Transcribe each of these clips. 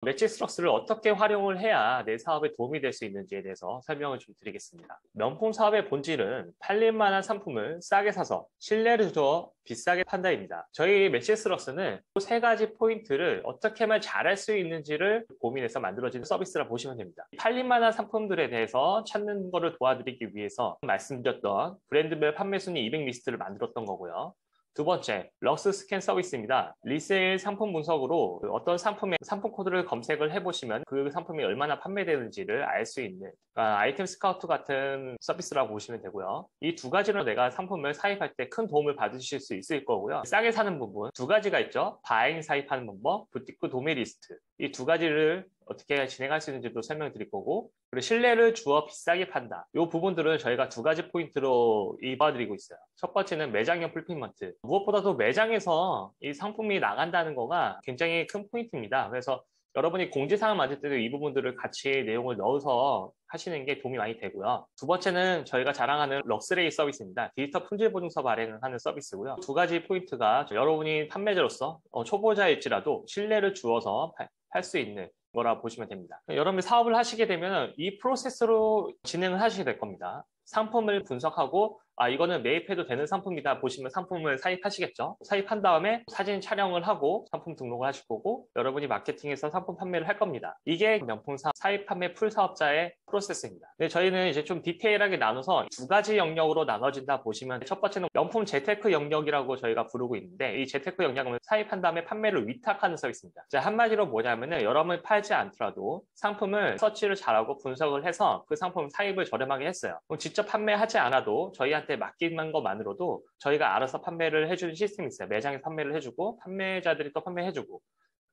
매치스럭스를 어떻게 활용을 해야 내 사업에 도움이 될 수 있는지에 대해서 설명을 좀 드리겠습니다. 명품 사업의 본질은 팔릴 만한 상품을 싸게 사서 신뢰를 줘 비싸게 판다입니다. 저희 매치스럭스는 세 가지 포인트를 어떻게 하면 잘할 수 있는지를 고민해서 만들어진 서비스라 보시면 됩니다. 팔릴 만한 상품들에 대해서 찾는 것을 도와드리기 위해서 말씀드렸던 브랜드별 판매 순위 200 리스트를 만들었던 거고요. 두 번째, 럭스 스캔 서비스입니다. 리세일 상품 분석으로 어떤 상품의 상품 코드를 검색을 해보시면 그 상품이 얼마나 판매되는지를 알 수 있는 아이템 스카우트 같은 서비스라고 보시면 되고요. 이 두 가지로 내가 상품을 사입할 때 큰 도움을 받으실 수 있을 거고요. 싸게 사는 부분 두 가지가 있죠. 바잉 사입하는 방법, 부티크 도매 리스트. 이 두 가지를 어떻게 진행할 수 있는지도 설명드릴 거고, 그리고 신뢰를 주어 비싸게 판다. 이 부분들은 저희가 두 가지 포인트로 입어드리고 있어요. 첫 번째는 매장형 풀피먼트. 무엇보다도 매장에서 이 상품이 나간다는 거가 굉장히 큰 포인트입니다. 그래서 여러분이 공지사항 만들 때도 이 부분들을 같이 내용을 넣어서 하시는 게 도움이 많이 되고요. 두 번째는 저희가 자랑하는 럭스레이 서비스입니다. 디지털 품질 보증서 발행을 하는 서비스고요. 두 가지 포인트가 여러분이 판매자로서 초보자일지라도 신뢰를 주어서 팔 수 있는 거라 보시면 됩니다. 여러분이 사업을 하시게 되면 이 프로세스로 진행을 하시게 될 겁니다. 상품을 분석하고 이거는 매입해도 되는 상품이다 보시면 상품을 사입하시겠죠. 사입한 다음에 사진 촬영을 하고 상품 등록을 하실 거고 여러분이 마케팅에서 상품 판매를 할 겁니다. 이게 명품 사입 판매 풀 사업자의 프로세스입니다. 근데 저희는 이제 좀 디테일하게 나눠서 두 가지 영역으로 나눠진다 보시면 첫 번째는 명품 재테크 영역이라고 저희가 부르고 있는데 이 재테크 영역은 사입한 다음에 판매를 위탁하는 서비스입니다. 한마디로 뭐냐면은 여러분이 팔지 않더라도 상품을 서치를 잘하고 분석을 해서 그 상품 사입을 저렴하게 했어요. 그럼 직접 판매하지 않아도 저희한테 맡기는 것만으로도 저희가 알아서 판매를 해주는 시스템이 있어요. 매장에서 판매를 해주고 판매자들이 또 판매해주고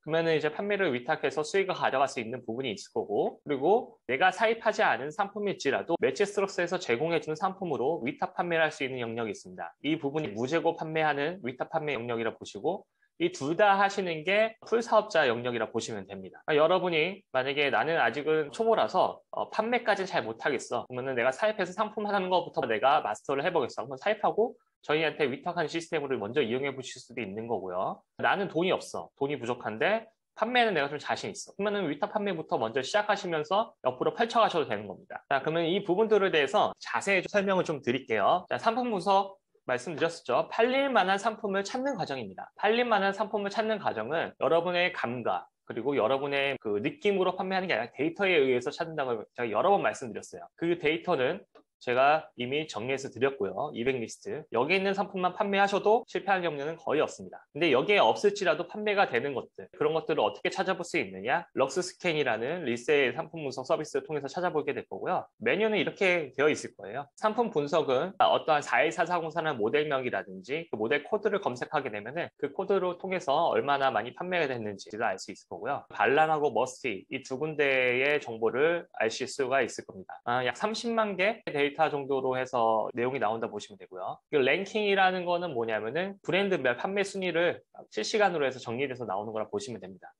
그러면은 이제 판매를 위탁해서 수익을 가져갈 수 있는 부분이 있을 거고 그리고 내가 사입하지 않은 상품일지라도 매치스럭스에서 제공해주는 상품으로 위탁 판매를 할 수 있는 영역이 있습니다. 이 부분이 무재고 판매하는 위탁 판매 영역이라 보시고 이 둘 다 하시는 게 풀사업자 영역이라 보시면 됩니다. 그러니까 여러분이 만약에 나는 아직은 초보라서 판매까지는 잘 못하겠어. 그러면 내가 사입해서 상품 하는 것부터 내가 마스터를 해보겠어. 한번 사입하고 저희한테 위탁한 시스템을 먼저 이용해 보실 수도 있는 거고요. 나는 돈이 없어. 돈이 부족한데 판매는 내가 좀 자신 있어. 그러면 위탁 판매부터 먼저 시작하시면서 옆으로 펼쳐가셔도 되는 겁니다. 자, 그러면 이 부분들에 대해서 자세히 설명을 좀 드릴게요. 자, 상품 분석 말씀드렸었죠. 팔릴 만한 상품을 찾는 과정입니다. 팔릴 만한 상품을 찾는 과정은 여러분의 감각, 그리고 여러분의 그 느낌으로 판매하는 게 아니라 데이터에 의해서 찾는다고 제가 여러 번 말씀드렸어요. 그 데이터는 제가 이미 정리해서 드렸고요. 200 리스트. 여기 있는 상품만 판매하셔도 실패할 경우는 거의 없습니다. 근데 여기에 없을지라도 판매가 되는 것들, 그런 것들을 어떻게 찾아볼 수 있느냐? 럭스 스캔이라는 리세일 상품 분석 서비스를 통해서 찾아보게 될 거고요. 메뉴는 이렇게 되어 있을 거예요. 상품 분석은 어떠한 41440사는 모델명이라든지 그 모델 코드를 검색하게 되면은 그 코드를 통해서 얼마나 많이 판매가 됐는지를 알 수 있을 거고요. 반란하고 머스티 이 두 군데의 정보를 아실 수가 있을 겁니다. 약 30만 개 데이터 정도로 해서 내용이 나온다 보시면 되고요. 랭킹이라는 거는 뭐냐면은 브랜드별 판매 순위를 실시간으로 해서 정리돼서 나오는 거라 보시면 됩니다.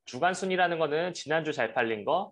주간 순위라는 거는 지난주 잘 팔린 거,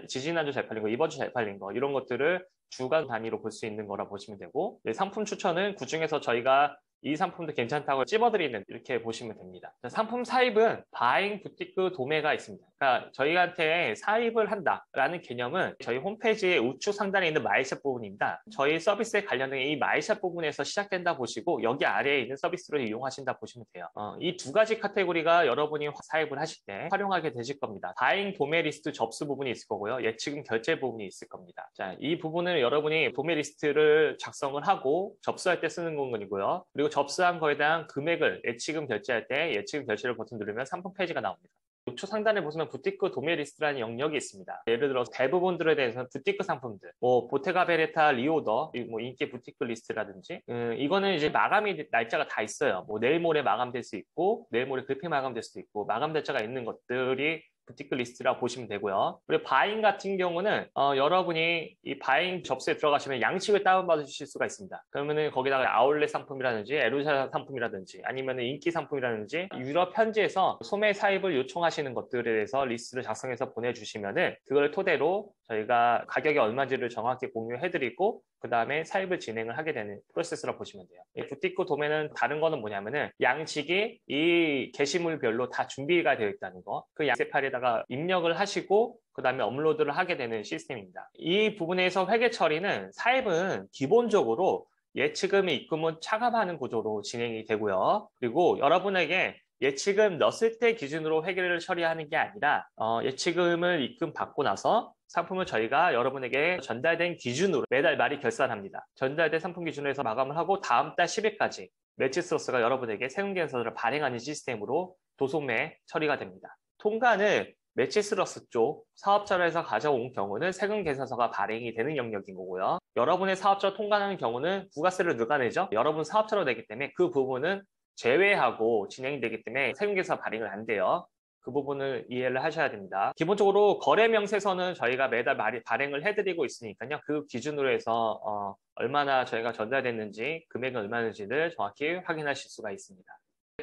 지지난주 잘 팔린 거, 이번 주 잘 팔린 거 이런 것들을 주간 단위로 볼 수 있는 거라 보시면 되고 상품 추천은 그중에서 저희가 이 상품도 괜찮다고 찝어드리는 이렇게 보시면 됩니다. 상품 사입은 바잉, 부티크, 도매가 있습니다. 그러니까 저희한테 사입을 한다라는 개념은 저희 홈페이지의 우측 상단에 있는 마이샵 부분입니다. 저희 서비스에 관련된 이 마이샵 부분에서 시작된다 보시고 여기 아래에 있는 서비스를 이용하신다 보시면 돼요. 이 두 가지 카테고리가 여러분이 사입을 하실 때 활용하게 되실 겁니다. 바잉, 도매 리스트 접수 부분이 있을 거고요. 예치금 결제 부분이 있을 겁니다. 자, 이 부분은 여러분이 도매 리스트를 작성을 하고 접수할 때 쓰는 부분이고요. 그리고 접수한 거에 대한 금액을 예치금 결제할 때 예치금 결제를 버튼 누르면 상품 페이지가 나옵니다. 우측 상단에 보시면 부티크 도매 리스트라는 영역이 있습니다. 예를 들어서 대부분들에 대해서는 부티크 상품들, 보테가 베레타 리오더, 인기 부티크 리스트라든지 이거는 이제 마감이 날짜가 다 있어요. 내일 모레 마감될 수 있고 내일 모레 급히 마감될 수도 있고 마감 날짜가 있는 것들이 부티크 리스트라 보시면 되고요. 그리고 바잉 같은 경우는 여러분이 이 바잉 접수에 들어가시면 양식을 다운받으실 수가 있습니다. 그러면은 거기다가 아울렛 상품이라든지 에루샤 상품이라든지 아니면 인기 상품이라든지 유럽 현지에서 소매 사입을 요청하시는 것들에 대해서 리스트를 작성해서 보내주시면은 그걸 토대로 저희가 가격이 얼마인지를 정확히 공유해드리고 그 다음에 사입을 진행을 하게 되는 프로세스라 보시면 돼요. 이 부티크 도매는 다른 거는 뭐냐면은 양식이 이 게시물별로 다 준비가 되어 있다는 거. 그 양세팔에다가 여기다가 입력을 하시고 그 다음에 업로드를 하게 되는 시스템입니다. 이 부분에서 회계 처리는 사입은 기본적으로 예치금의 입금은 차감하는 구조로 진행이 되고요. 그리고 여러분에게 예치금 넣었을 때 기준으로 회계를 처리하는 게 아니라 예치금을 입금받고 나서 상품을 저희가 여러분에게 전달된 기준으로 매달 말이 결산합니다. 전달된 상품 기준으로 해서 마감을 하고 다음 달 10일까지 매치스러스가 여러분에게 세금계산서를 발행하는 시스템으로 도소매 처리가 됩니다. 통관을 매치스러스 쪽 사업자로 해서 가져온 경우는 세금계산서가 발행이 되는 영역인 거고요. 여러분의 사업자로 통관하는 경우는 부가세를 누가 내죠? 여러분 사업자로 내기 때문에 그 부분은 제외하고 진행이 되기 때문에 세금계산 발행을 안 돼요. 그 부분을 이해를 하셔야 됩니다. 기본적으로 거래명세서는 저희가 매달 발행을 해드리고 있으니까요. 그 기준으로 해서 얼마나 저희가 전달됐는지 금액은 얼마인지를 정확히 확인하실 수가 있습니다.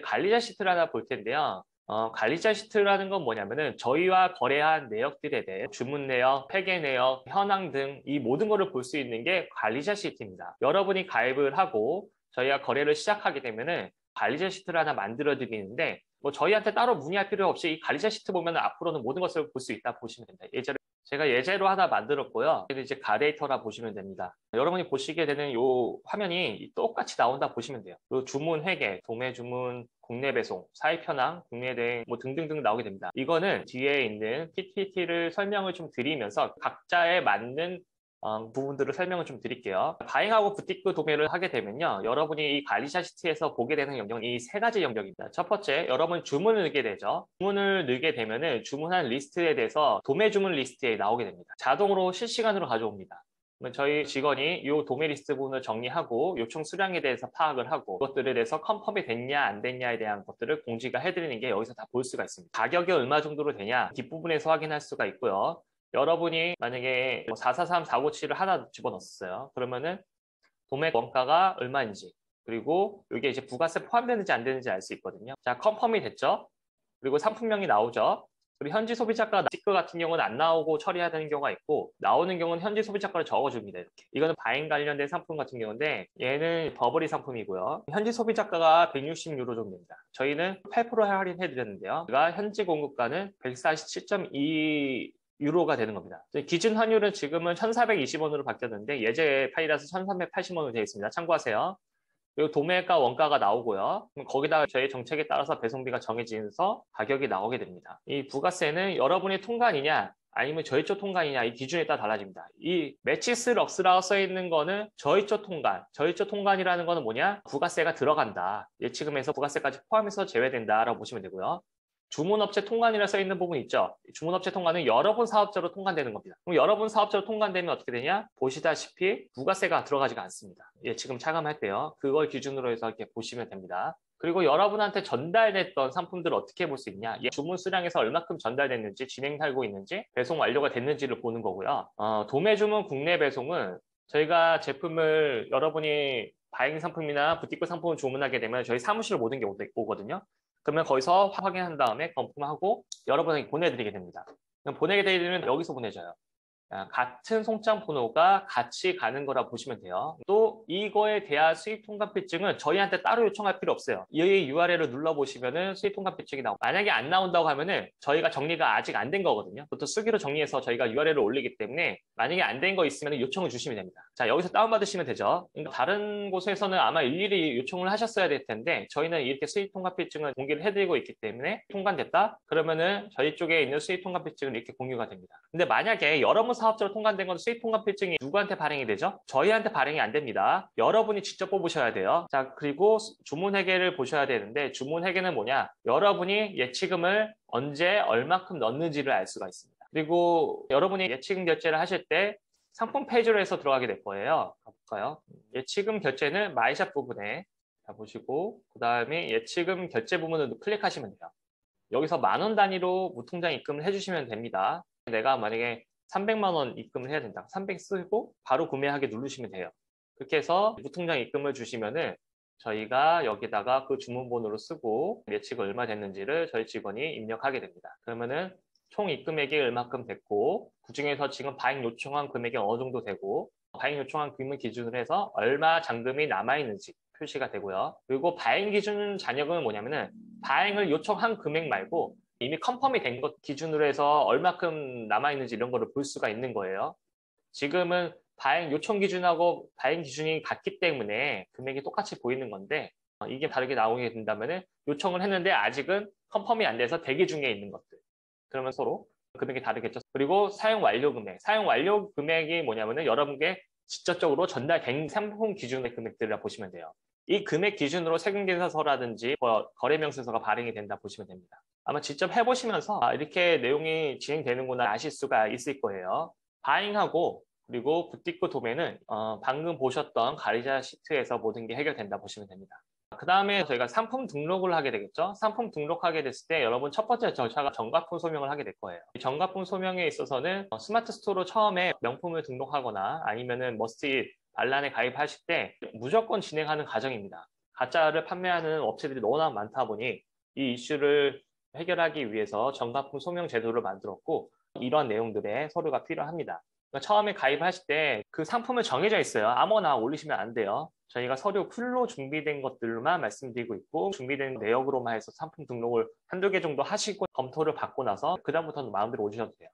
관리자 시트를 하나 볼 텐데요. 관리자 시트라는 건 뭐냐면은 저희와 거래한 내역들에 대해 주문 내역, 폐계 내역, 현황 등 이 모든 거를 볼 수 있는 게 관리자 시트입니다. 여러분이 가입을 하고 저희가 거래를 시작하게 되면은 관리자 시트를 하나 만들어 드리는데 뭐 저희한테 따로 문의할 필요 없이 이 관리자 시트 보면 앞으로는 모든 것을 볼 수 있다 보시면 됩니다. 제가 예제로 하나 만들었고요. 이제 가데이터라 보시면 됩니다. 여러분이 보시게 되는 이 화면이 똑같이 나온다 보시면 돼요. 요 주문 회계, 도매 주문, 국내 배송, 사입 현황, 국내 대행 뭐 등등등 나오게 됩니다. 이거는 뒤에 있는 PPT를 설명을 좀 드리면서 각자에 맞는 부분들을 설명을 좀 드릴게요. 바잉하고 부티크 도매를 하게 되면요. 여러분이 이 관리자 시트에서 보게 되는 영역은 이 세 가지 영역입니다. 첫 번째, 여러분 주문을 넣게 되죠. 주문을 넣게 되면은 주문한 리스트에 대해서 도매 주문 리스트에 나오게 됩니다. 자동으로 실시간으로 가져옵니다. 저희 직원이 이 도매 리스트 부분을 정리하고 요청 수량에 대해서 파악을 하고 그것들에 대해서 컨펌이 됐냐 안 됐냐에 대한 것들을 공지가 해드리는 게 여기서 다 볼 수가 있습니다. 가격이 얼마 정도로 되냐 뒷부분에서 확인할 수가 있고요. 여러분이 만약에 443, 457을 하나 집어넣었어요. 그러면은 도매 원가가 얼마인지 그리고 이게 이제 부가세 포함되는지 안 되는지 알 수 있거든요. 자, 컨펌이 됐죠. 그리고 상품명이 나오죠. 그리고 현지 소비자가 C급 같은 경우는 안 나오고 처리해야 되는 경우가 있고 나오는 경우는 현지 소비자가를 적어줍니다. 이렇게. 이거는 바잉 관련된 상품 같은 경우인데 얘는 버버리 상품이고요. 현지 소비자가가 160유로 정도 됩니다. 저희는 8% 할인해드렸는데요. 제가 현지 공급가는 147.2 유로가 되는 겁니다. 기준 환율은 지금은 1,420원으로 바뀌었는데 예제 파일이라서 1,380원으로 되어 있습니다. 참고하세요. 그리고 도매가 원가가 나오고요. 거기다가 저희 정책에 따라서 배송비가 정해지면서 가격이 나오게 됩니다. 이 부가세는 여러분의 통관이냐 아니면 저희 쪽 통관이냐 이 기준에 따라 달라집니다. 이 매치스 럭스라고 써 있는 거는 저희 쪽 통관. 저희 쪽 통관이라는 거는 뭐냐? 부가세가 들어간다. 예치금에서 부가세까지 포함해서 제외된다라고 보시면 되고요. 주문업체 통관이라 써 있는 부분 있죠. 주문업체 통관은 여러분 사업자로 통관되는 겁니다. 그럼 여러분 사업자로 통관되면 어떻게 되냐? 보시다시피 부가세가 들어가지가 않습니다. 예치금 차감할 때요. 그걸 기준으로 해서 이렇게 보시면 됩니다. 그리고 여러분한테 전달됐던 상품들을 어떻게 볼 수 있냐? 주문 수량에서 얼마큼 전달됐는지, 진행하고 있는지, 배송 완료가 됐는지를 보는 거고요. 도매 주문 국내 배송은 저희가 제품을 여러분이 바잉 상품이나 부티크 상품을 주문하게 되면 저희 사무실로 모든 게 오거든요. 그러면 거기서 확인한 다음에 검품하고 여러분에게 보내드리게 됩니다. 보내게 되면 여기서 보내줘요. 같은 송장 번호가 같이 가는 거라 보시면 돼요. 또 이거에 대한 수입 통관필증은 저희한테 따로 요청할 필요 없어요. 이 URL을 눌러보시면은 수입 통관필증이 나오고 만약에 안 나온다고 하면은 저희가 정리가 아직 안 된 거거든요. 보통 수기로 정리해서 저희가 URL을 올리기 때문에 만약에 안 된 거 있으면 요청을 주시면 됩니다. 자, 여기서 다운받으시면 되죠. 그러니까 다른 곳에서는 아마 일일이 요청을 하셨어야 될 텐데 저희는 이렇게 수입 통관필증을 공개를 해드리고 있기 때문에 통관됐다? 그러면은 저희 쪽에 있는 수입 통관필증은 이렇게 공유가 됩니다. 근데 만약에 여러분 사업자로 통관된 건 수입 통관필증이 누구한테 발행이 되죠? 저희한테 발행이 안 됩니다. 여러분이 직접 뽑으셔야 돼요. 자, 그리고 주문 회계를 보셔야 되는데 주문 회계는 뭐냐? 여러분이 예치금을 언제 얼마큼 넣는지를 알 수가 있습니다. 그리고 여러분이 예치금 결제를 하실 때 상품 페이지로 해서 들어가게 될 거예요. 가볼까요? 예치금 결제는 마이샵 부분에 보시고 그 다음에 예치금 결제 부분을 클릭하시면 돼요. 여기서 10,000원 단위로 무통장 입금을 해주시면 됩니다. 내가 만약에 300만 원 입금을 해야 된다. 300 쓰고 바로 구매하기 누르시면 돼요. 그렇게 해서 무통장 입금을 주시면은 저희가 여기다가 그 주문번호를 쓰고 예치금 얼마 됐는지를 저희 직원이 입력하게 됩니다. 그러면은 총 입금액이 얼마큼 됐고 그중에서 지금 바잉 요청한 금액이 어느 정도 되고 바잉 요청한 금액 기준으로 해서 얼마 잔금이 남아있는지 표시가 되고요. 그리고 바잉 기준 잔여금은 뭐냐면은 바잉을 요청한 금액 말고 이미 컨펌이 된 것 기준으로 해서 얼마큼 남아있는지 이런 거를 볼 수가 있는 거예요. 지금은 발행 요청 기준하고 발행 기준이 같기 때문에 금액이 똑같이 보이는 건데 이게 다르게 나오게 된다면 요청을 했는데 아직은 컨펌이 안 돼서 대기 중에 있는 것들. 그러면 서로 금액이 다르겠죠. 그리고 사용 완료 금액. 사용 완료 금액이 뭐냐면은 여러분께 직접적으로 전달된 상품 기준의 금액들이라 보시면 돼요. 이 금액 기준으로 세금계산서라든지 거래명세서가 발행이 된다 보시면 됩니다. 아마 직접 해보시면서 이렇게 내용이 진행되는구나 아실 수가 있을 거예요. 바잉하고 그리고 굿디코 도매는 방금 보셨던 가리자 시트에서 모든 게 해결된다 보시면 됩니다. 그 다음에 저희가 상품 등록을 하게 되겠죠. 상품 등록하게 됐을 때 여러분 첫 번째 절차가 정가품 소명을 하게 될 거예요. 정가품 소명에 있어서는 스마트 스토어로 처음에 명품을 등록하거나 아니면은 머스트잇 반란에 가입하실 때 무조건 진행하는 과정입니다. 가짜를 판매하는 업체들이 너무나 많다 보니 이 이슈를 해결하기 위해서 정가품 소명 제도를 만들었고 이러한 내용들의 서류가 필요합니다. 그러니까 처음에 가입하실 때 그 상품은 정해져 있어요. 아무거나 올리시면 안 돼요. 저희가 서류 풀로 준비된 것들만 말씀드리고 있고 준비된 내역으로만 해서 상품 등록을 한두 개 정도 하시고 검토를 받고 나서 그다음부터는 마음대로 올리셔도 돼요.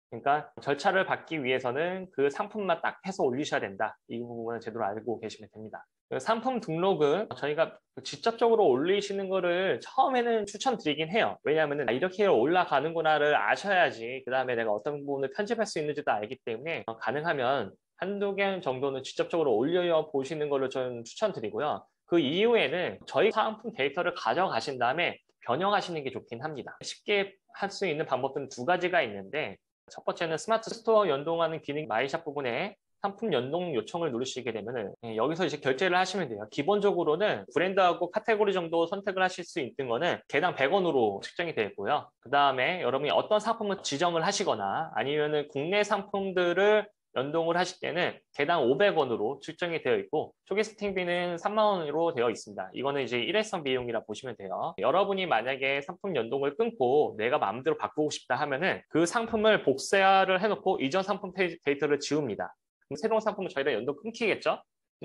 그러니까 절차를 받기 위해서는 그 상품만 딱 해서 올리셔야 된다. 이 부분은 제대로 알고 계시면 됩니다. 상품 등록은 저희가 직접적으로 올리시는 거를 처음에는 추천드리긴 해요. 왜냐하면 이렇게 올라가는구나를 아셔야지 그 다음에 내가 어떤 부분을 편집할 수 있는지도 알기 때문에 가능하면 한두 개 정도는 직접적으로 올려 보시는 거를 저는 추천드리고요. 그 이후에는 저희 상품 데이터를 가져가신 다음에 변형하시는 게 좋긴 합니다. 쉽게 할 수 있는 방법들은 두 가지가 있는데 첫 번째는 스마트 스토어 연동하는 기능 마이샵 부분에 상품 연동 요청을 누르시게 되면 여기서 이제 결제를 하시면 돼요. 기본적으로는 브랜드하고 카테고리 정도 선택을 하실 수 있는 거는 개당 100원으로 측정이 되어 있고요. 그 다음에 여러분이 어떤 상품을 지정을 하시거나 아니면은 국내 상품들을 연동을 하실 때는 개당 500원으로 측정이 되어 있고 초기 세팅비는 3만 원으로 되어 있습니다. 이거는 이제 일회성 비용이라 보시면 돼요. 여러분이 만약에 상품 연동을 끊고 내가 마음대로 바꾸고 싶다 하면은 그 상품을 복사를 해놓고 이전 상품 데이터를 지웁니다. 그럼 새로운 상품은 저희가 연동 끊기겠죠?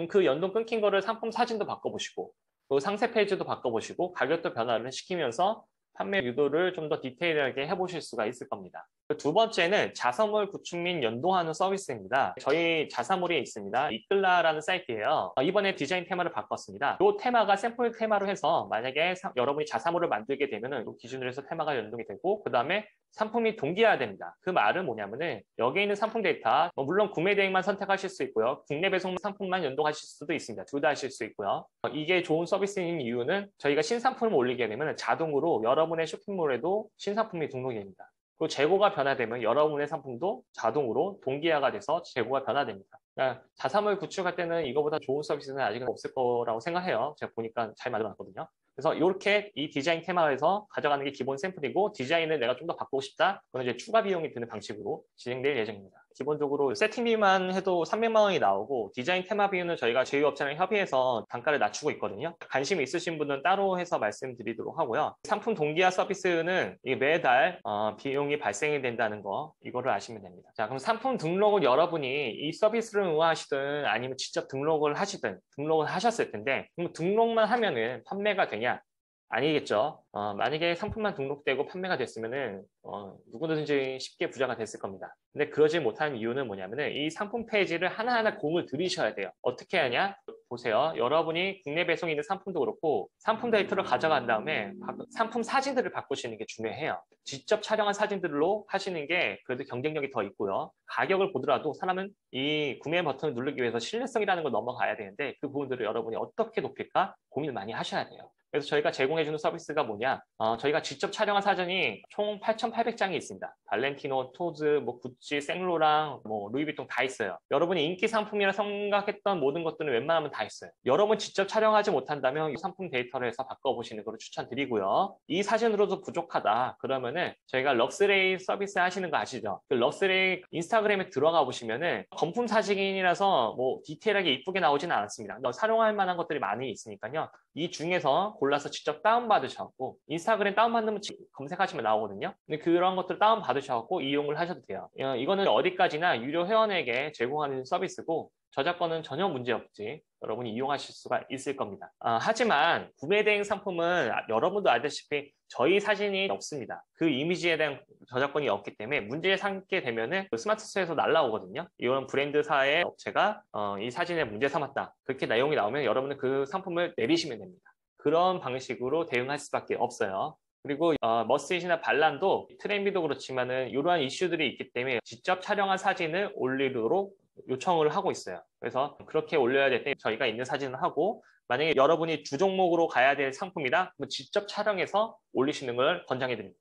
그 연동 끊긴 거를 상품 사진도 바꿔보시고 그 상세 페이지도 바꿔보시고 가격도 변화를 시키면서 판매 유도를 좀 더 디테일하게 해보실 수가 있을 겁니다. 두 번째는 자사몰 구축 및 연동하는 서비스입니다. 저희 자사몰이 있습니다. 이끌라라는 사이트예요. 이번에 디자인 테마를 바꿨습니다. 이 테마가 샘플 테마로 해서 만약에 여러분이 자사몰을 만들게 되면 이 기준으로 해서 테마가 연동이 되고 그 다음에 상품이 동기화됩니다. 그 말은 뭐냐면은 여기에 있는 상품 데이터 물론 구매 대행만 선택하실 수 있고요. 국내 배송 상품만 연동하실 수도 있습니다. 둘 다 하실 수 있고요. 이게 좋은 서비스인 이유는 저희가 신상품을 올리게 되면 자동으로 여러분의 쇼핑몰에도 신상품이 등록이 됩니다. 그리고 재고가 변화되면 여러분의 상품도 자동으로 동기화가 돼서 재고가 변화됩니다. 그러니까 자사몰 구축할 때는 이거보다 좋은 서비스는 아직은 없을 거라고 생각해요. 제가 보니까 잘 만들어놨거든요. 그래서 이렇게 이 디자인 테마에서 가져가는 게 기본 샘플이고 디자인을 내가 좀 더 바꾸고 싶다? 그건 이제 추가 비용이 드는 방식으로 진행될 예정입니다. 기본적으로 세팅비만 해도 300만 원이 나오고 디자인 테마 비용은 저희가 제휴업체랑 협의해서 단가를 낮추고 있거든요. 관심 있으신 분은 따로 해서 말씀드리도록 하고요. 상품 동기화 서비스는 매달 비용이 발생이 된다는 거 이거를 아시면 됩니다. 자, 그럼 상품 등록을 여러분이 이 서비스를 응원하시든 아니면 직접 등록을 하시든 등록을 하셨을 텐데 그럼 등록만 하면은 판매가 되냐? 아니겠죠. 만약에 상품만 등록되고 판매가 됐으면은 누구든지 쉽게 부자가 됐을 겁니다. 근데 그러지 못하는 이유는 뭐냐면은 이 상품 페이지를 하나하나 공을 들이셔야 돼요. 어떻게 하냐? 보세요. 여러분이 국내 배송이 있는 상품도 그렇고 상품 데이터를 가져간 다음에 상품 사진들을 바꾸시는 게 중요해요. 직접 촬영한 사진들로 하시는 게 그래도 경쟁력이 더 있고요. 가격을 보더라도 사람은 이 구매 버튼을 누르기 위해서 신뢰성이라는 걸 넘어가야 되는데 그 부분들을 여러분이 어떻게 높일까 고민을 많이 하셔야 돼요. 그래서 저희가 제공해주는 서비스가 뭐냐? 저희가 직접 촬영한 사진이 총 8,800장이 있습니다. 발렌티노, 토즈, 구찌, 생로랑, 루이비통 다 있어요. 여러분이 인기 상품이라 생각했던 모든 것들은 웬만하면 다 있어요. 여러분 직접 촬영하지 못한다면 이 상품 데이터를 해서 바꿔보시는 걸 추천드리고요. 이 사진으로도 부족하다. 그러면은 저희가 럭스레이 서비스 하시는 거 아시죠? 그 럭스레이 인스타그램에 들어가 보시면은 검품 사진이라서 디테일하게 이쁘게 나오지는 않습니다. 사용할 만한 것들이 많이 있으니까요. 이 중에서 골라서 직접 다운받으셔갖고 인스타그램 다운받으면 검색하시면 나오거든요. 근데 그런 것들 다운받으셔갖고 이용을 하셔도 돼요. 이거는 어디까지나 유료 회원에게 제공하는 서비스고 저작권은 전혀 문제 없지. 여러분이 이용하실 수가 있을 겁니다. 하지만 구매 대행 상품은 여러분도 알다시피 저희 사진이 없습니다. 그 이미지에 대한 저작권이 없기 때문에 문제를 삼게 되면은 스마트 스토어에서 날라오거든요. 이런 브랜드사의 업체가 이 사진에 문제 삼았다. 그렇게 내용이 나오면 여러분은 그 상품을 내리시면 됩니다. 그런 방식으로 대응할 수밖에 없어요. 그리고 머스잇이나 반란도 트렌비도 그렇지만은 이러한 이슈들이 있기 때문에 직접 촬영한 사진을 올리도록 요청을 하고 있어요. 그래서 그렇게 올려야 될 때 저희가 있는 사진을 하고 만약에 여러분이 주 종목으로 가야 될 상품이다, 그럼 직접 촬영해서 올리시는 걸 권장해 드립니다.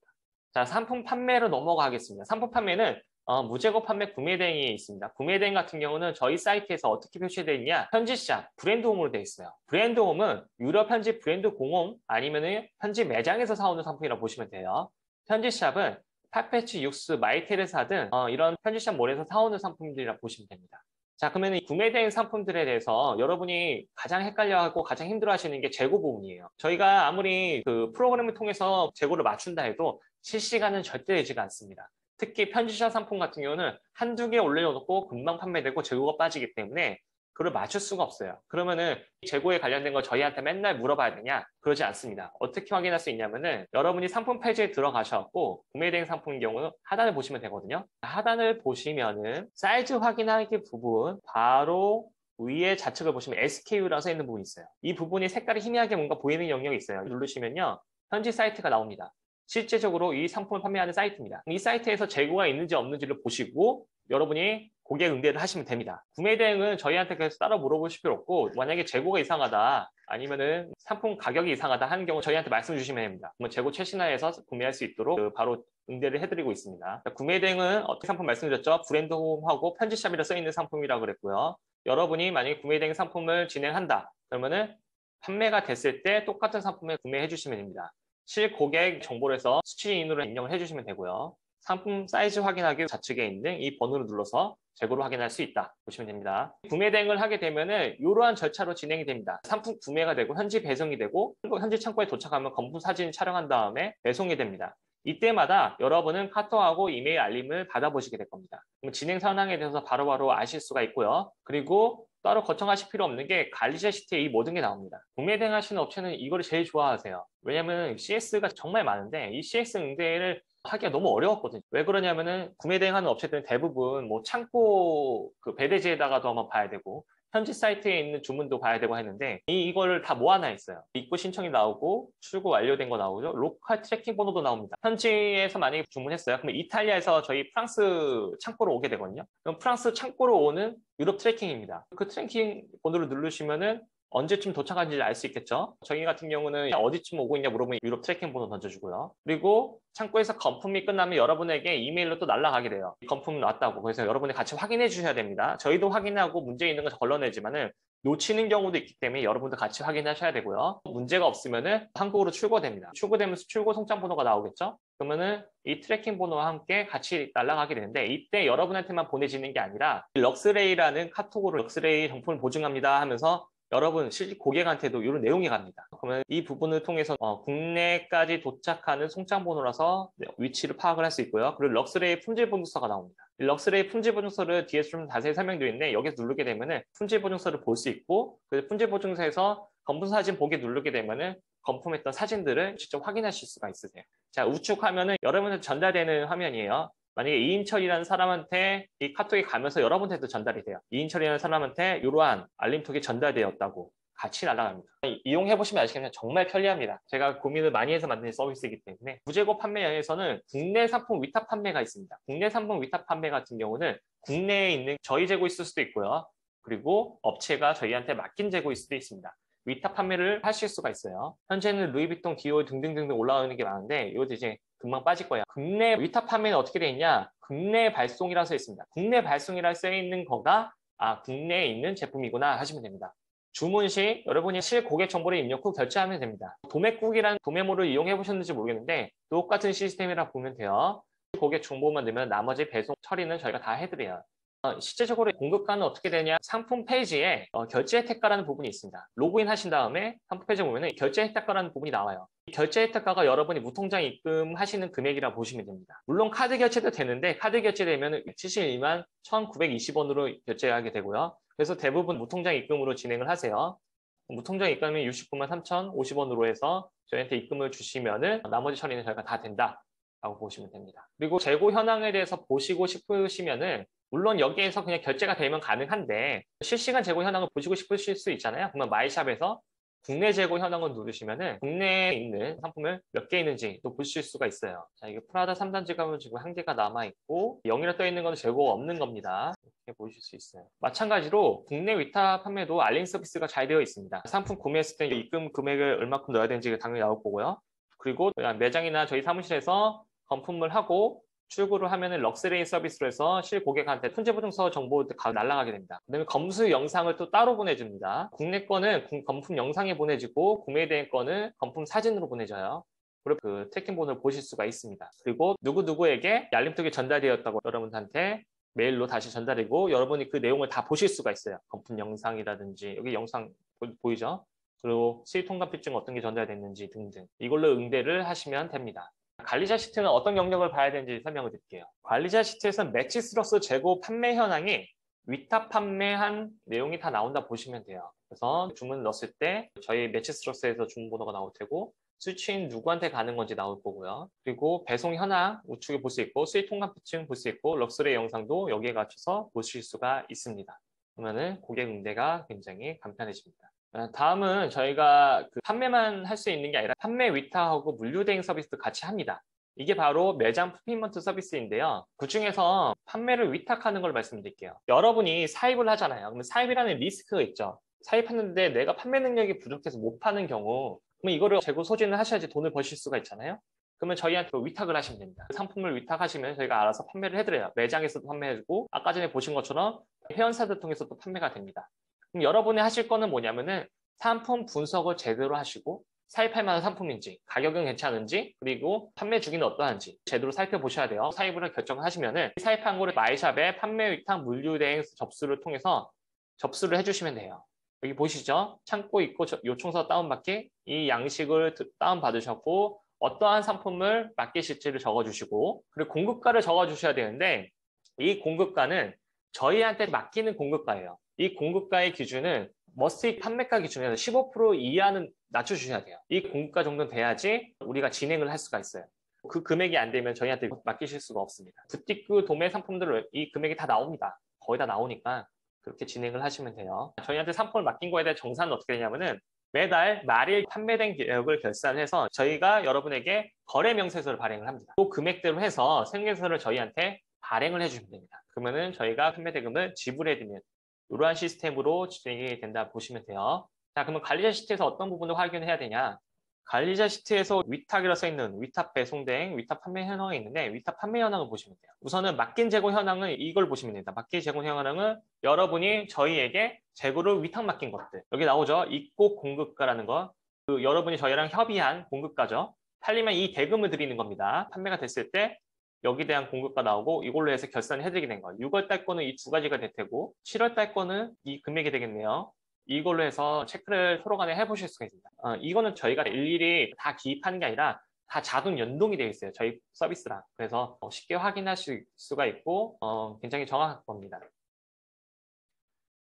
자, 상품 판매로 넘어가겠습니다. 상품 판매는 무재고 판매 구매 대행이 있습니다. 구매 대행 같은 경우는 저희 사이트에서 어떻게 표시되어 있냐? 현지샵, 브랜드홈으로 되어 있어요. 브랜드홈은 유럽 현지 브랜드 공홈 아니면 현지 매장에서 사오는 상품이라고 보시면 돼요. 현지샵은 파페치, 육수, 마이테레사 등 이런 편집샵 몰에서 사오는 상품들이라고 보시면 됩니다. 자, 그러면 이 구매된 상품들에 대해서 여러분이 가장 헷갈려하고 가장 힘들어하시는 게 재고 부분이에요. 저희가 아무리 그 프로그램을 통해서 재고를 맞춘다 해도 실시간은 절대 되지가 않습니다. 특히 편집샵 상품 같은 경우는 한두 개 올려놓고 금방 판매되고 재고가 빠지기 때문에 그걸 맞출 수가 없어요. 그러면은 재고에 관련된 거 저희한테 맨날 물어봐야 되냐? 그러지 않습니다. 어떻게 확인할 수 있냐면은 여러분이 상품 페이지에 들어가셔갖고 구매된 상품인 경우는 하단을 보시면 되거든요. 하단을 보시면은 사이즈 확인하기 부분 바로 위에 좌측을 보시면 SKU라고 써 있는 부분이 있어요. 이 부분이 색깔이 희미하게 뭔가 보이는 영역이 있어요. 누르시면요. 현지 사이트가 나옵니다. 실제적으로 이 상품을 판매하는 사이트입니다. 이 사이트에서 재고가 있는지 없는지를 보시고 여러분이 고객 응대를 하시면 됩니다. 구매 대행은 저희한테 계속 따로 물어보실 필요 없고 만약에 재고가 이상하다 아니면은 상품 가격이 이상하다 하는 경우 저희한테 말씀 주시면 됩니다. 그러면 재고 최신화해서 구매할 수 있도록 바로 응대를 해드리고 있습니다. 구매 대행은 어떻게 상품 말씀드렸죠? 브랜드홈하고 편집샵이라 써있는 상품이라고 그랬고요. 여러분이 만약에 구매 대행 상품을 진행한다 그러면은 판매가 됐을 때 똑같은 상품을 구매해 주시면 됩니다. 실고객 정보를 해서 수취인으로 입력을 해주시면 되고요. 상품 사이즈 확인하기 좌측에 있는 이 번호를 눌러서 재고를 확인할 수 있다 보시면 됩니다. 구매 대행을 하게 되면은 이러한 절차로 진행이 됩니다. 상품 구매가 되고 현지 배송이 되고 현지 창고에 도착하면 검품 사진 촬영한 다음에 배송이 됩니다. 이때마다 여러분은 카톡하고 이메일 알림을 받아보시게 될 겁니다. 그럼 진행 상황에 대해서 바로바로 아실 수가 있고요. 그리고 따로 거청하실 필요 없는 게 관리자 시트에 이 모든 게 나옵니다. 구매 대행 하시는 업체는 이걸 제일 좋아하세요. 왜냐면 CS가 정말 많은데 이 CS 응대를 하기가 너무 어려웠거든요. 왜 그러냐면은 구매 대행하는 업체들은 대부분 뭐 창고 그 배대지에다가도 한번 봐야 되고 현지 사이트에 있는 주문도 봐야 되고 했는데 이거를 다 모아놔 있어요. 입고 신청이 나오고 출고 완료된 거 나오죠. 로컬 트래킹 번호도 나옵니다. 현지에서 만약에 주문했어요. 그러면 이탈리아에서 저희 프랑스 창고로 오게 되거든요. 그럼 프랑스 창고로 오는 유럽 트래킹입니다. 그 트래킹 번호를 누르시면은 언제쯤 도착한지 알 수 있겠죠. 저희 같은 경우는 어디쯤 오고 있냐 물어보면 유럽 트래킹 번호 던져주고요. 그리고 창고에서 건품이 끝나면 여러분에게 이메일로 또 날아가게 돼요. 건품 왔다고. 그래서 여러분이 같이 확인해 주셔야 됩니다. 저희도 확인하고 문제 있는 거 걸러내지만은 놓치는 경우도 있기 때문에 여러분도 같이 확인하셔야 되고요. 문제가 없으면은 한국으로 출고됩니다. 출고되면서 출고 송장 번호가 나오겠죠. 그러면은 이 트래킹 번호와 함께 같이 날아가게 되는데 이때 여러분한테만 보내지는 게 아니라 럭스레이라는 카톡으로 럭스레이 정품을 보증합니다 하면서 여러분 실제 고객한테도 이런 내용이 갑니다. 그러면 이 부분을 통해서 국내까지 도착하는 송장 번호라서 위치를 파악을 할 수 있고요. 그리고 럭스레이 품질 보증서가 나옵니다. 이 럭스레이 품질 보증서를 뒤에서 좀 자세히 설명되어 있는데 여기서 누르게 되면은 품질 보증서를 볼 수 있고 그 품질 보증서에서 검품 사진 보기 누르게 되면은 검품했던 사진들을 직접 확인하실 수가 있으세요. 자, 우측 화면은 여러분한테 전달되는 화면이에요. 만약에 이인철이라는 사람한테 이 카톡이 가면서 여러분한테도 전달이 돼요. 이인철이라는 사람한테 이러한 알림톡이 전달되었다고 같이 날아갑니다. 이용해보시면 아시겠지만 정말 편리합니다. 제가 고민을 많이 해서 만든 서비스이기 때문에 무재고 판매에서는 국내 상품 위탁 판매가 있습니다. 국내 상품 위탁 판매 같은 경우는 국내에 있는 저희 재고일 수도 있고요. 그리고 업체가 저희한테 맡긴 재고일 수도 있습니다. 위탁 판매를 하실 수가 있어요. 현재는 루이비통, 디올 등등등등 올라오는 게 많은데 이것도 이제 금방 빠질 거예요. 국내 위탁 판매는 어떻게 되어 있냐? 국내 발송이라고 써 있습니다. 국내 발송이라고 써 있는 거가 국내에 있는 제품이구나 하시면 됩니다. 주문 시 여러분이 실고객 정보를 입력 후 결제하면 됩니다. 도매국이라는 도매모를 이용해 보셨는지 모르겠는데 똑같은 시스템이라 보면 돼요. 고객 정보만 넣으면 나머지 배송 처리는 저희가 다 해드려요. 실제적으로 공급가는 어떻게 되냐? 상품 페이지에 결제 혜택가라는 부분이 있습니다. 로그인 하신 다음에 상품 페이지에 보면 결제 혜택가라는 부분이 나와요. 이 결제 혜택가가 여러분이 무통장 입금하시는 금액이라 보시면 됩니다. 물론 카드 결제도 되는데 카드 결제되면 71만 1,920원으로 결제하게 되고요. 그래서 대부분 무통장 입금으로 진행을 하세요. 무통장 입금이 69만 3,050원으로 해서 저희한테 입금을 주시면은 나머지 처리는 저희가 다 된다라고 보시면 됩니다. 그리고 재고 현황에 대해서 보시고 싶으시면은 물론 여기에서 그냥 결제가 되면 가능한데 실시간 재고 현황을 보시고 싶으실 수 있잖아요. 그러면 마이샵에서 국내 재고 현황을 누르시면은 국내에 있는 상품을 몇 개 있는지 또 보실 수가 있어요. 자, 이게 프라다 3단 지갑은 지금 한 개가 남아 있고 0이라 떠 있는 건 재고가 없는 겁니다. 이렇게 보실 수 있어요. 마찬가지로 국내 위탁 판매도 알림 서비스가 잘 되어 있습니다. 상품 구매했을 때 입금 금액을 얼마큼 넣어야 되는지 당연히 나올 거고요. 그리고 매장이나 저희 사무실에서 검품을 하고 출고를 하면은 럭스레인 서비스로 해서 실고객한테 손재보증서 정보가 날아가게 됩니다. 그다음에 검수 영상을 또 따로 보내줍니다. 국내 거는 검품 영상에 보내지고 구매된 거는 검품 사진으로 보내져요. 그리고 그 트래킹 번호를 보실 수가 있습니다. 그리고 누구누구에게 알림톡이 전달되었다고 여러분한테 메일로 다시 전달이고 여러분이 그 내용을 다 보실 수가 있어요. 검품 영상이라든지 여기 영상 보이죠? 그리고 수입통관필증 어떤 게 전달됐는지 등등 이걸로 응대를 하시면 됩니다. 관리자 시트는 어떤 경력을 봐야 되는지 설명을 드릴게요. 관리자 시트에서는 매치스러스 재고 판매 현황이 위탁 판매한 내용이 다 나온다 보시면 돼요. 그래서 주문 넣었을 때 저희 매치스러스에서 주문 번호가 나올 테고 수취인 누구한테 가는 건지 나올 거고요. 그리고 배송 현황 우측에 볼 수 있고 수입 통관피증 볼 수 있고 럭스레이 영상도 여기에 갖춰서 보실 수가 있습니다. 그러면은 고객 응대가 굉장히 간편해집니다. 다음은 저희가 그 판매만 할 수 있는 게 아니라 판매 위탁하고 물류 대행 서비스도 같이 합니다. 이게 바로 매장 풀필먼트 서비스인데요. 그중에서 판매를 위탁하는 걸 말씀드릴게요. 여러분이 사입을 하잖아요. 그러면 사입이라는 리스크가 있죠. 사입하는데 내가 판매 능력이 부족해서 못 파는 경우 그럼 이거를 재고 소진을 하셔야지 돈을 버실 수가 있잖아요. 그러면 저희한테 위탁을 하시면 됩니다. 상품을 위탁하시면 저희가 알아서 판매를 해드려요. 매장에서도 판매해주고 아까 전에 보신 것처럼 회원사들 통해서도 판매가 됩니다. 그럼 여러분이 하실 거는 뭐냐면은 상품 분석을 제대로 하시고 사입할 만한 상품인지 가격은 괜찮은지 그리고 판매 주기는 어떠한지 제대로 살펴보셔야 돼요. 사입을 결정을 하시면은 사입한 거를 마이샵의 판매 위탁 물류 대행 접수를 통해서 접수를 해주시면 돼요. 여기 보시죠. 창고 있고 요청서 다운받기 이 양식을 다운받으셨고 어떠한 상품을 맡기실지를 적어주시고 그리고 공급가를 적어주셔야 되는데 이 공급가는 저희한테 맡기는 공급가예요. 이 공급가의 기준은 머스트잇 판매가 기준에서 15% 이하는 낮춰주셔야 돼요. 이 공급가 정도는 돼야지 우리가 진행을 할 수가 있어요. 그 금액이 안 되면 저희한테 맡기실 수가 없습니다. 부티크 도매 상품들은 이 금액이 다 나옵니다. 거의 다 나오니까 그렇게 진행을 하시면 돼요. 저희한테 상품을 맡긴 거에 대한 정산은 어떻게 되냐면은 매달 말일 판매된 계획을 결산해서 저희가 여러분에게 거래 명세서를 발행을 합니다. 그 금액대로 해서 생계서를 저희한테 발행을 해주시면 됩니다. 그러면은 저희가 판매 대금을 지불해드리면 이러한 시스템으로 진행이 된다 보시면 돼요. 자, 그러면 관리자 시트에서 어떤 부분을 확인해야 되냐? 관리자 시트에서 위탁이라 써있는 위탁 배송 대행, 위탁 판매 현황이 있는데 위탁 판매 현황을 보시면 돼요. 우선은 맡긴 재고 현황은 이걸 보시면 됩니다. 맡긴 재고 현황은 여러분이 저희에게 재고를 위탁 맡긴 것들. 여기 나오죠? 입고 공급가라는 거. 그 여러분이 저희랑 협의한 공급가죠. 팔리면 이 대금을 드리는 겁니다. 판매가 됐을 때 여기에 대한 공급가 나오고 이걸로 해서 결산을 해드리게 된 거예요. 6월 달 거는 이 두 가지가 될 테고 7월 달 거는 이 금액이 되겠네요. 이걸로 해서 체크를 서로 간에 해보실 수가 있습니다. 이거는 저희가 일일이 다 기입하는 게 아니라 다 자동 연동이 되어 있어요. 저희 서비스랑. 그래서 쉽게 확인하실 수가 있고 굉장히 정확한 겁니다.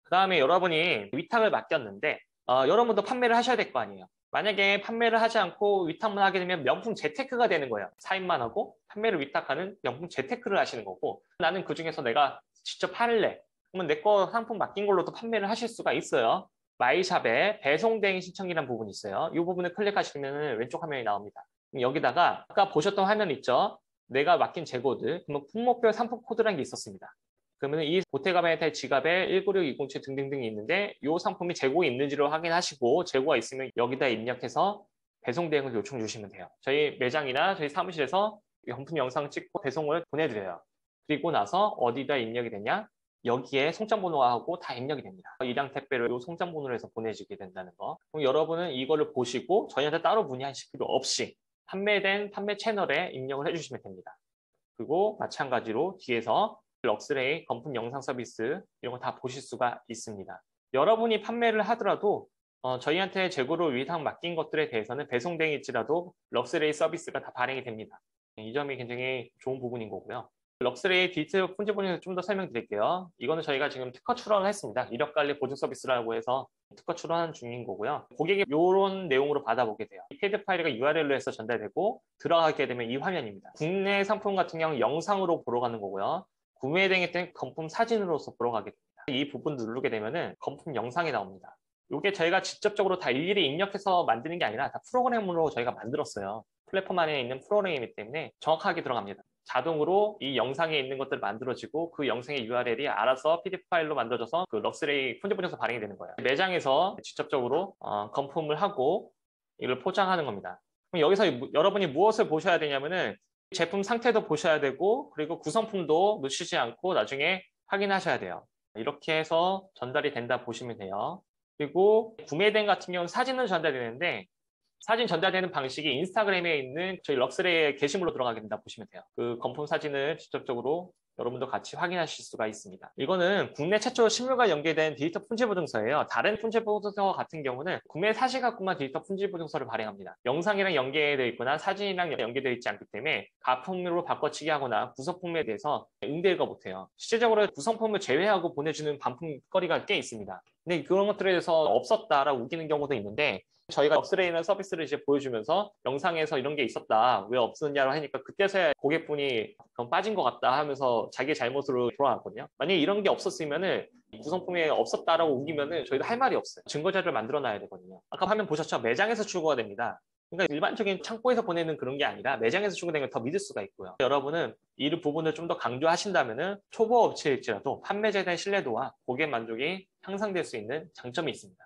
그 다음에 여러분이 위탁을 맡겼는데 여러분도 판매를 하셔야 될 거 아니에요. 만약에 판매를 하지 않고 위탁만 하게 되면 명품 재테크가 되는 거예요. 사입만 하고 판매를 위탁하는 명품 재테크를 하시는 거고 나는 그중에서 내가 직접 팔래. 그러면 내 거 상품 맡긴 걸로도 판매를 하실 수가 있어요. 마이샵에 배송 대행 신청이라는 부분이 있어요. 이 부분을 클릭하시면 왼쪽 화면이 나옵니다. 여기다가 아까 보셨던 화면 있죠? 내가 맡긴 재고들. 그러면 품목별 상품 코드라는 게 있었습니다. 그러면 이 보테가메타 지갑에 196, 207 등등등이 있는데 이 상품이 재고에 있는지를 확인하시고 재고가 있으면 여기다 입력해서 배송 대행을 요청 주시면 돼요. 저희 매장이나 저희 사무실에서 경품 영상 찍고 배송을 보내드려요. 그리고 나서 어디다 입력이 되냐? 여기에 송장번호하고 다 입력이 됩니다. 일량 택배로 이 송장번호로 해서 보내지게 된다는 거. 그럼 여러분은 이거를 보시고 저희한테 따로 문의하실 필요 없이 판매된 판매 채널에 입력을 해주시면 됩니다. 그리고 마찬가지로 뒤에서 럭스레이 검품 영상 서비스 이런 거 다 보실 수가 있습니다. 여러분이 판매를 하더라도 저희한테 재고를 위탁 맡긴 것들에 대해서는 배송대행일지라도 럭스레이 서비스가 다 발행이 됩니다. 이 점이 굉장히 좋은 부분인 거고요. 럭스레이 디지털 품질 보증에서 좀 더 설명드릴게요. 이거는 저희가 지금 특허 출원을 했습니다. 이력관리 보증 서비스라고 해서 특허 출원 중인 거고요. 고객이 이런 내용으로 받아보게 돼요. 이 PDF 파일이 URL로 해서 전달되고 들어가게 되면 이 화면입니다. 국내 상품 같은 경우는 영상으로 보러 가는 거고요. 구매 등의 건품 사진으로서 보러 가게 됩니다. 이 부분 누르게 되면은 건품 영상이 나옵니다. 이게 저희가 직접적으로 다 일일이 입력해서 만드는 게 아니라 다 프로그램으로 저희가 만들었어요. 플랫폼 안에 있는 프로그램이기 때문에 정확하게 들어갑니다. 자동으로 이 영상에 있는 것들이 만들어지고 그 영상의 URL이 알아서 PDF 파일로 만들어져서 그 럭스레이 품질보증서 발행이 되는 거예요. 매장에서 직접적으로 건품을 하고 이걸 포장하는 겁니다. 그럼 여기서 여러분이 무엇을 보셔야 되냐면은 제품 상태도 보셔야 되고 그리고 구성품도 놓치지 않고 나중에 확인하셔야 돼요. 이렇게 해서 전달이 된다 보시면 돼요. 그리고 구매된 같은 경우는 사진은 전달되는데 사진 전달되는 방식이 인스타그램에 있는 저희 럭스레이의 게시물로 들어가게 된다 보시면 돼요. 그 건품 사진을 직접적으로 여러분도 같이 확인하실 수가 있습니다. 이거는 국내 최초 신물과 연계된 디지털 품질보증서예요. 다른 품질보증서 같은 경우는 구매 사실 갖고만 디지털 품질보증서를 발행합니다. 영상이랑 연계되어 있거나 사진이랑 연계되어 있지 않기 때문에 가품으로 바꿔치기 하거나 구성품에 대해서 응대가 못해요. 실제적으로 구성품을 제외하고 보내주는 반품거리가 꽤 있습니다. 근데 그런 것들에 대해서 없었다라고 우기는 경우도 있는데 저희가 럭스레이라는 서비스를 이제 보여주면서 영상에서 이런 게 있었다 왜 없었냐고 하니까 그때서야 고객분이 그럼 빠진 것 같다 하면서 자기 잘못으로 돌아왔거든요. 만약에 이런 게 없었으면은 구성품에 없었다라고 우기면은 저희도 할 말이 없어요. 증거 자료를 만들어 놔야 되거든요. 아까 화면 보셨죠? 매장에서 출고가 됩니다. 그러니까 일반적인 창고에서 보내는 그런 게 아니라 매장에서 출고되면 더 믿을 수가 있고요. 여러분은 이 부분을 좀 더 강조하신다면은 초보 업체일지라도 판매자에 대한 신뢰도와 고객 만족이 향상될 수 있는 장점이 있습니다.